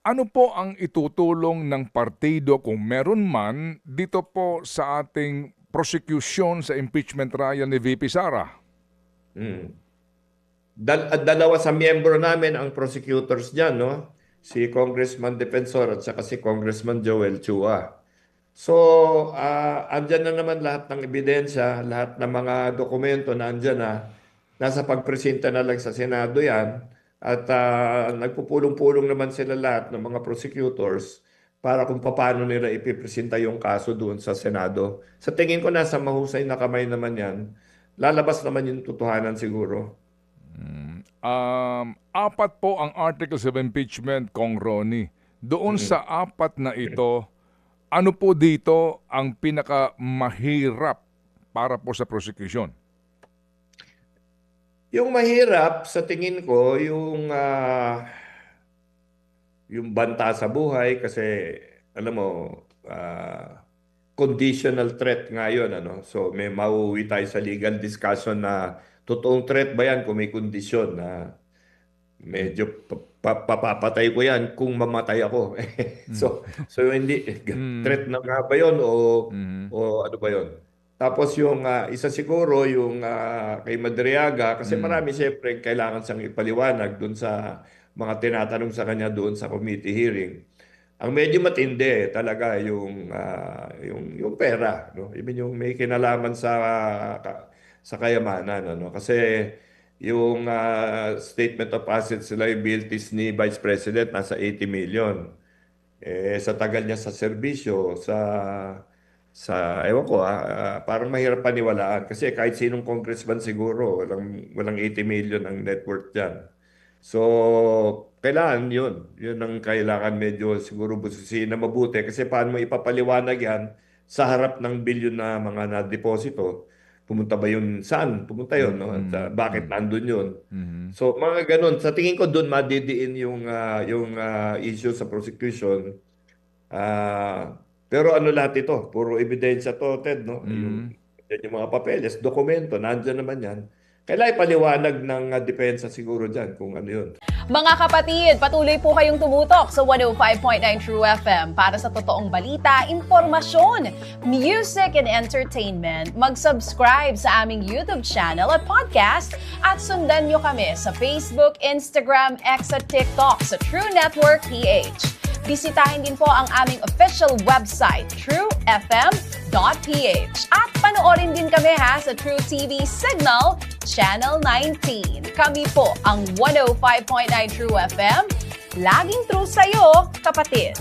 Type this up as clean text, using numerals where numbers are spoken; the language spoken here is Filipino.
Ano po ang itutulong ng partido kung meron man dito po sa ating prosecution sa impeachment trial ni VP Sara? Mm. Dalawa sa miyembro namin ang prosecutors diyan, no? Si Congressman Defensor at saka si Congressman Joel Chua. So, andyan na naman lahat ng ebidensya, lahat ng mga dokumento na andyan na. Nasa pagpresenta na lang sa Senado yan. At nagpupulong-pulong naman sila lahat ng mga prosecutors para kung paano nila ipipresenta yung kaso doon sa Senado. Sa tingin ko nasa mahusay na kamay naman yan. Lalabas naman yung totohanan siguro. Apat po ang articles of impeachment, Kong Ronnie. Doon sa apat na ito, ano po dito ang pinakamahirap para po sa prosecution? Yung mahirap sa tingin ko, yung banta sa buhay kasi alam mo, conditional threat nga yun, ano? So may mauwi tayo sa legal discussion na totoong threat ba yan kung may kondisyon na medyo papapatay ko yan kung mamatay ako. So hindi threat na nga ba yun o ano ba yun? Tapos yung isa siguro yung kay Madriaga kasi marami siyempre kailangan siyang ipaliwanag doon sa mga tinatanong sa kanya doon sa committee hearing. Ang medyo matindi talaga yung pera, no? I mean yung may kinalaman sa kayamanan, ano? Kasi yung statement of assets and liabilities ni Vice President nasa 80 million. Sa tagal niya sa serbisyo, ewan ko parang mahirap paniwalaan kasi kahit sinong congressman siguro walang 80 million ang net worth diyan. So, kailangan yun. Yun ang kailangan medyo siguro busisiin na mabuti kasi paano mo ipapaliwanag yan sa harap ng bilyon na mga na-deposito. Pumunta ba yun? Saan? Pumunta yun, no? At bakit nandun yun? So, mga ganun. Sa tingin ko doon madidiin yung issue sa prosecution. Pero ano lahat ito? Puro ebidensya to, Ted, no? Yung mga papeles, dokumento, nandyan naman yan. Kailangan ipaliwanag ng depensa siguro dyan kung ano yun. Mga kapatid, patuloy po kayong tumutok sa 105.9 True FM para sa totoong balita, impormasyon, music, and entertainment. Mag-subscribe sa aming YouTube channel at podcast at sundan nyo kami sa Facebook, Instagram, X at TikTok sa True Network PH. Bisitahin din po ang aming official website, truefm.ph. At panoorin din kami sa True TV Signal, Channel 19. Kami po ang 105.9 True FM. Laging true sa'yo, kapatid.